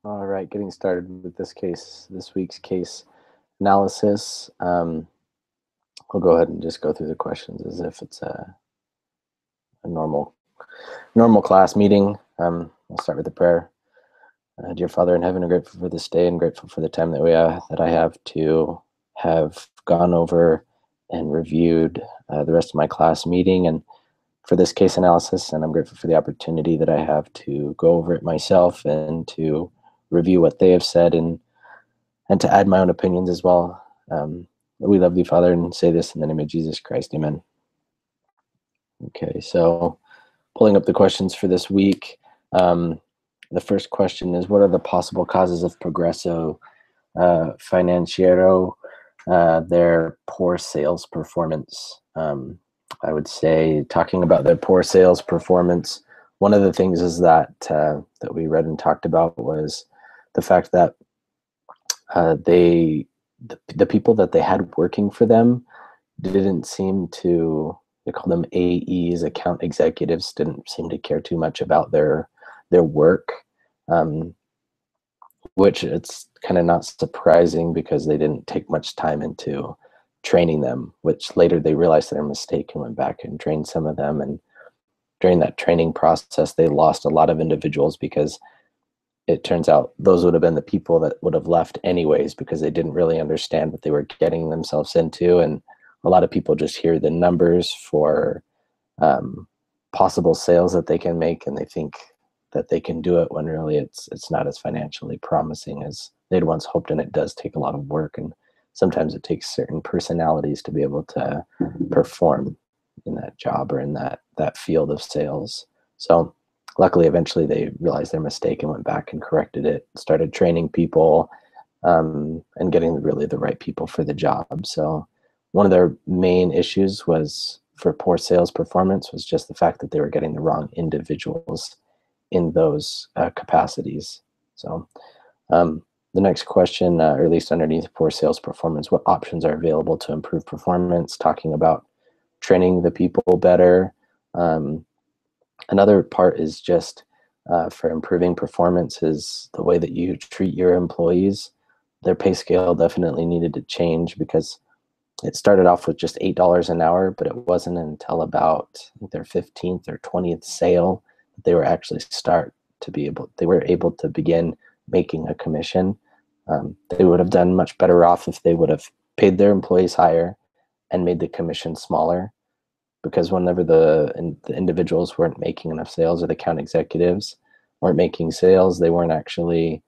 All right, getting started with this week's case analysis. I'll go ahead and just go through the questions as if it's a normal class meeting. I'll start with the prayer. Dear Father in heaven, I'm grateful for this day and grateful for the time that I have to have gone over and reviewed the rest of my class meeting and for this case analysis. And I'm grateful for the opportunity that I have to go over it myself and to review what they have said and to add my own opinions as well. We love you, Father, and say this in the name of Jesus Christ. Amen. Okay, so pulling up the questions for this week. The first question is, what are the possible causes of Progresso Financiero, their poor sales performance? I would say, talking about their poor sales performance, one of the things is that we read and talked about was the fact that the people that they had working for them didn't seem to, they call them AEs, account executives, didn't seem to care too much about their work, which it's kind of not surprising because they didn't take much time into training them, which later they realized their mistake and went back and trained some of them. And during that training process, they lost a lot of individuals because it turns out those would have been the people that would have left anyways because they didn't really understand what they were getting themselves into. And a lot of people just hear the numbers for possible sales that they can make, and they think that they can do it when really it's not as financially promising as they'd once hoped. And it does take a lot of work, and sometimes it takes certain personalities to be able to perform in that job or in that field of sales. So luckily, eventually they realized their mistake and went back and corrected it, started training people and getting really the right people for the job. So one of their main issues was for poor sales performance was just the fact that they were getting the wrong individuals in those capacities. So the next question, or at least underneath poor sales performance, what options are available to improve performance? Talking about training the people better. Another part is just for improving performance is the way that you treat your employees. Their pay scale definitely needed to change because it started off with just $8 an hour, but it wasn't until about their 15th or 20th sale that they were actually they were able to begin making a commission. They would have done much better off if they would have paid their employees higher and made the commission smaller, because whenever the individuals weren't making enough sales, or the account executives weren't making sales, they weren't actually,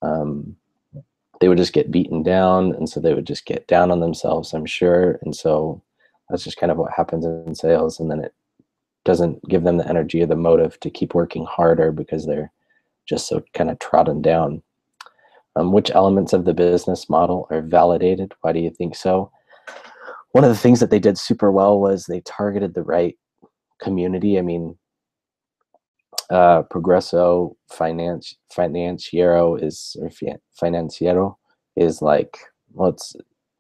they would just get beaten down, and so they would just get down on themselves, I'm sure. And so that's just kind of what happens in sales, and then it doesn't give them the energy or the motive to keep working harder because they're just so kind of trodden down. Which elements of the business model are validated? Why do you think so? One of the things that they did super well was they targeted the right community. I mean, Progresso Financiero is like, well,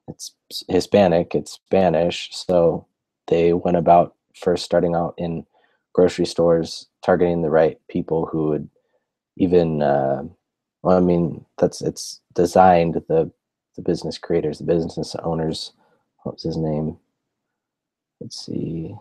it's Hispanic, it's Spanish. So they went about first starting out in grocery stores, targeting the right people who would even, well, I mean, it's designed, the business creators, the business owners. What was his name? Let's see.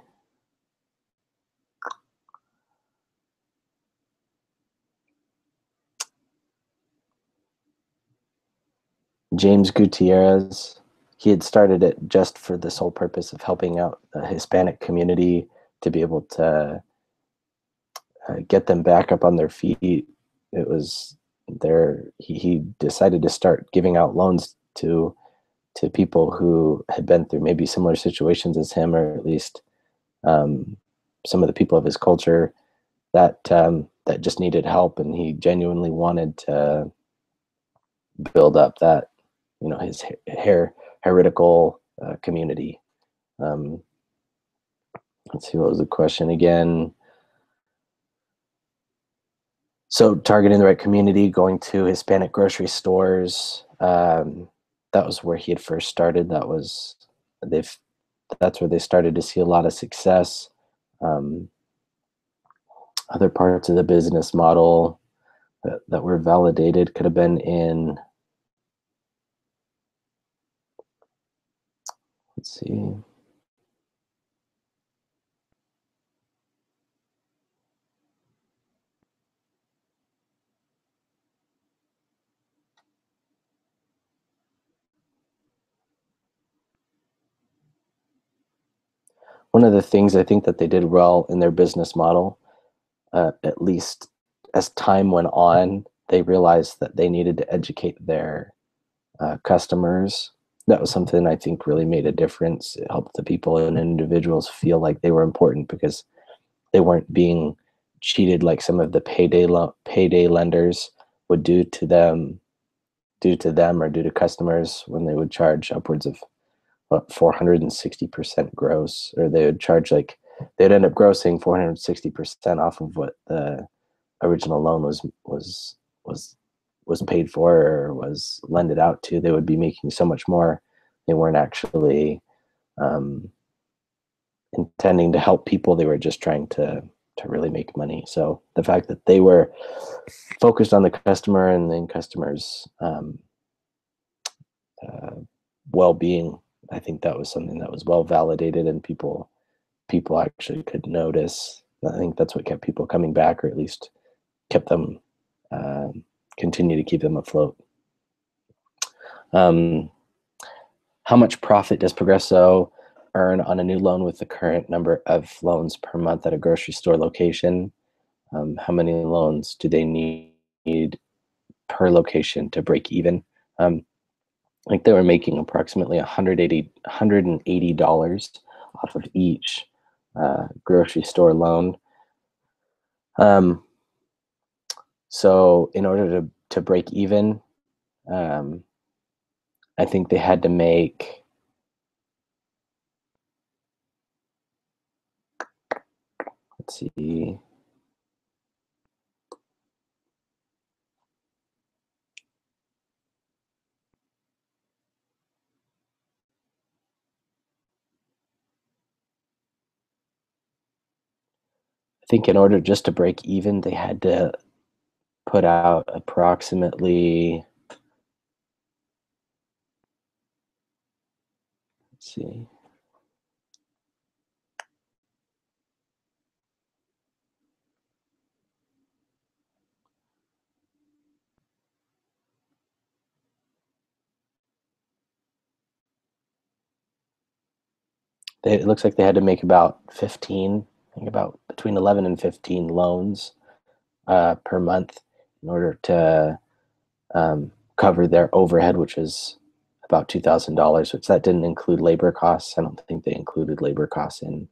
James Gutierrez. He had started it just for the sole purpose of helping out the Hispanic community to be able to get them back up on their feet. It was he decided to start giving out loans to people who had been through maybe similar situations as him, or at least some of the people of his culture that just needed help, and he genuinely wanted to build up that, his heretical community. Let's see, what was the question again? So targeting the right community, going to Hispanic grocery stores. That was where he had first started. That's where they started to see a lot of success. Other parts of the business model, that were validated. Could have been in, let's see. One of the things I think that they did well in their business model, at least as time went on, they realized that they needed to educate their customers. That was something I think really made a difference. It helped the people and individuals feel like they were important because they weren't being cheated like some of the payday lenders would do to customers when they would charge upwards of 460% gross, or they would charge like they'd end up grossing 460% off of what the original loan was was paid for or was lended out to. They would be making so much more. They weren't actually um, intending to help people. They were just trying to really make money. So the fact that they were focused on the customer and the customer's uh, well-being, I think that was something that was well validated, and people actually could notice. I think that's what kept people coming back, or at least kept them continue to keep them afloat. Um, how much profit does Progresso earn on a new loan with the current number of loans per month at a grocery store location? How many loans do they need per location to break even? I think they were making approximately $180 off of each grocery store loan. So in order to break even, um, I think they had to make, let's see, I think in order just to break even, they had to put out approximately, let's see, it looks like they had to make about 15, I think about between 11 and 15 loans per month in order to cover their overhead, which is about $2,000, which that didn't include labor costs. I don't think they included labor costs in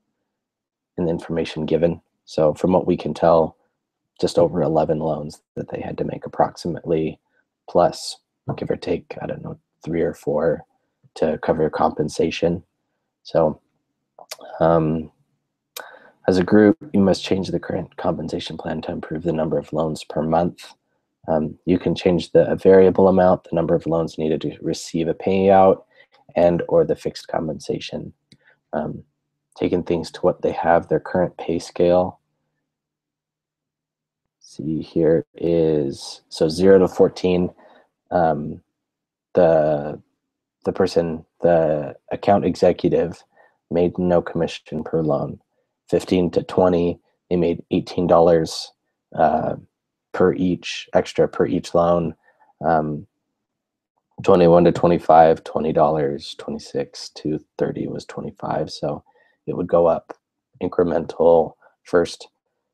the information given. So from what we can tell, just over 11 loans that they had to make approximately, plus give or take, I don't know, 3 or 4 to cover compensation. So um, as a group, you must change the current compensation plan to improve the number of loans per month. You can change the variable amount, the number of loans needed to receive a payout, and or the fixed compensation. Taking things to what they have, their current pay scale. See here is, so 0 to 14, um, the the account executive made no commission per loan. 15 to 20, they made $18 per each, extra per each loan. 21 to 25, $20, 26 to 30 was 25. So it would go up incremental. First,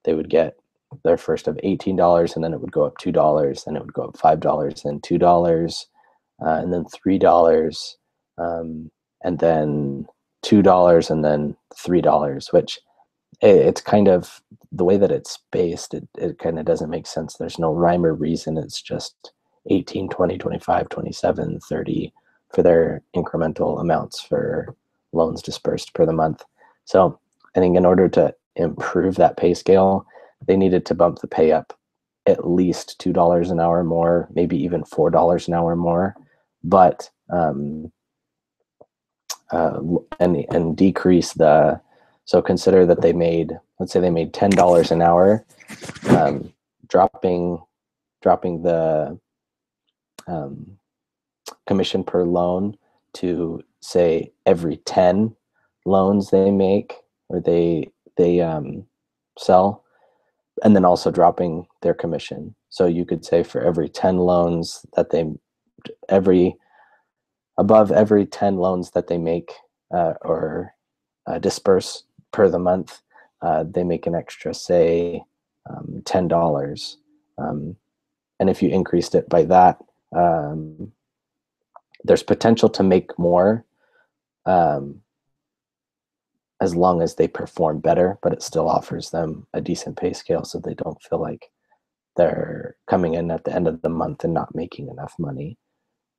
they would get their first of $18, and then it would go up $2, and it would go up $5, and $2, and then $3, and then $2, and then $3, which it's kind of the way that it's spaced, it kind of doesn't make sense. There's no rhyme or reason. It's just 18, 20, 25, 27, 30 for their incremental amounts for loans dispersed per the month. So I think in order to improve that pay scale, they needed to bump the pay up at least $2 an hour more, maybe even $4 an hour more, but and decrease the, so consider that they made, let's say they made $10 an hour, dropping dropping the commission per loan to, say, every 10 loans they make or they sell, and then also dropping their commission. So you could say for every 10 loans that above every 10 loans that they make or disperse per the month, they make an extra, say, $10. And if you increased it by that, there's potential to make more as long as they perform better, but it still offers them a decent pay scale so they don't feel like they're coming in at the end of the month and not making enough money.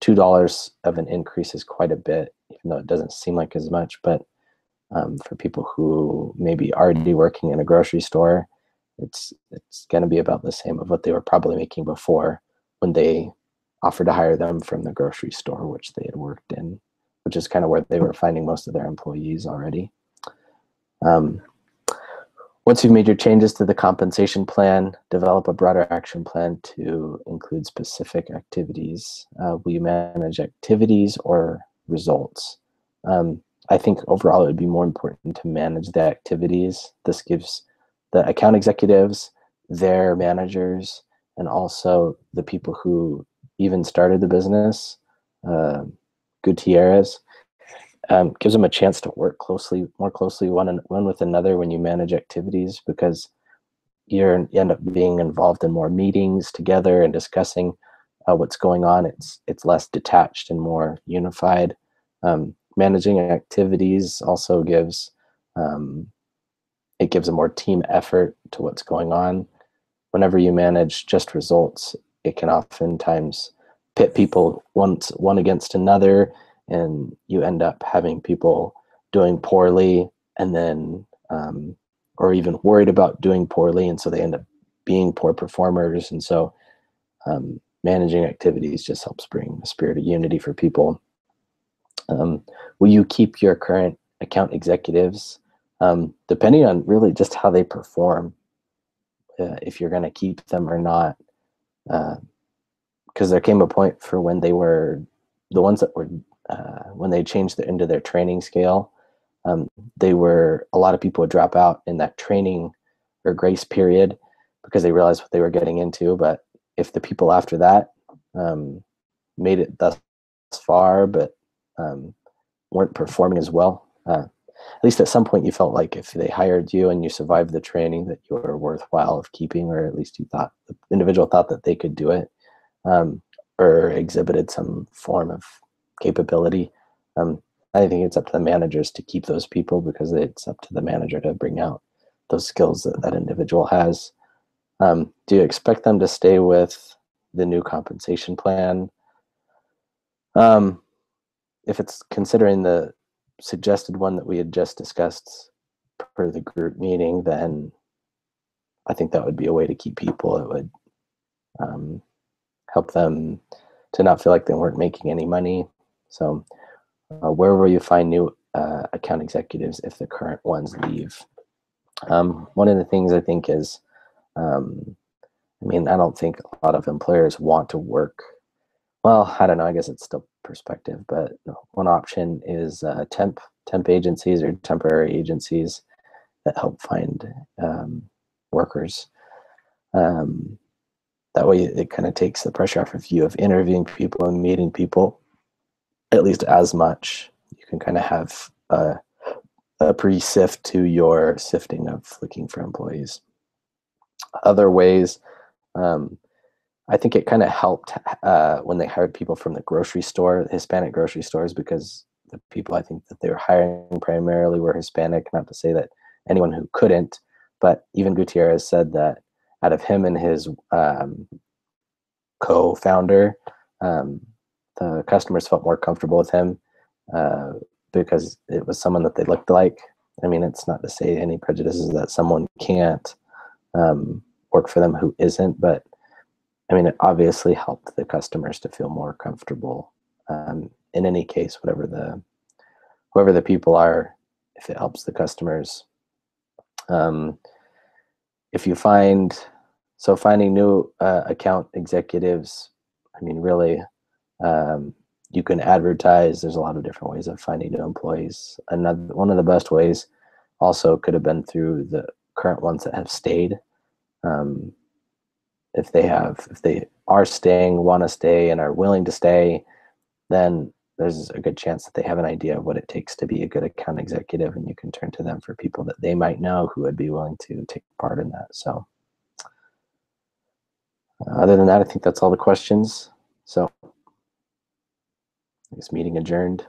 $2 of an increase is quite a bit, even though it doesn't seem like as much. But for people who may be already working in a grocery store, it's going to be about the same of what they were probably making before when they offered to hire them from the grocery store, which they had worked in, which is kind of where they were finding most of their employees already. Once you've made your changes to the compensation plan, develop a broader action plan to include specific activities. Will you manage activities or results? I think overall it would be more important to manage the activities. This gives the account executives, their managers, and also the people who even started the business, Gutierrez, gives them a chance to work more closely one with another when you manage activities, because you end up being involved in more meetings together and discussing what's going on. It's less detached and more unified. Managing activities also gives a more team effort to what's going on. Whenever you manage just results, it can oftentimes pit people one against another, and you end up having people doing poorly and then or even worried about doing poorly, and so they end up being poor performers. And so managing activities just helps bring a spirit of unity for people. Will you keep your current account executives? Depending on really just how they perform, if you're going to keep them or not. Because there came a point for when they were the ones that were when they changed into their training scale, a lot of people would drop out in that training or grace period because they realized what they were getting into. But if the people after that made it thus far but weren't performing as well, at least at some point you felt like if they hired you and you survived the training, that you were worthwhile of keeping, or at least the individual thought that they could do it, or exhibited some form of capability. I think it's up to the managers to keep those people, because it's up to the manager to bring out those skills that individual has. Do you expect them to stay with the new compensation plan? If it's considering the suggested one that we had just discussed per the group meeting, then I think that would be a way to keep people. It would help them to not feel like they weren't making any money. So where will you find new account executives if the current ones leave? One of the things I think is, I don't think a lot of employers want to work. Well, I don't know. I guess it's still perspective, but one option is temp agencies or temporary agencies that help find workers. That way it kind of takes the pressure off of you of interviewing people and meeting people, at least as much. You can kind of have a pre-sift to your sifting of looking for employees. Other ways, I think it kind of helped when they hired people from the grocery store, Hispanic grocery stores, because the people I think that they were hiring primarily were Hispanic. Not to say that anyone who couldn't, but even Gutierrez said that out of him and his co-founder, the customers felt more comfortable with him because it was someone that they looked like. It's not to say any prejudices that someone can't work for them who isn't, but it obviously helped the customers to feel more comfortable. In any case, whoever the people are, if it helps the customers. If you find So finding new account executives, I mean, really, you can advertise. There's a lot of different ways of finding new employees. One of the best ways also could have been through the current ones that have stayed. Um, if they are staying, want to stay, and are willing to stay, then there's a good chance that they have an idea of what it takes to be a good account executive, and you can turn to them for people that they might know who would be willing to take part in that. So other than that, I think that's all the questions. So I guess meeting adjourned.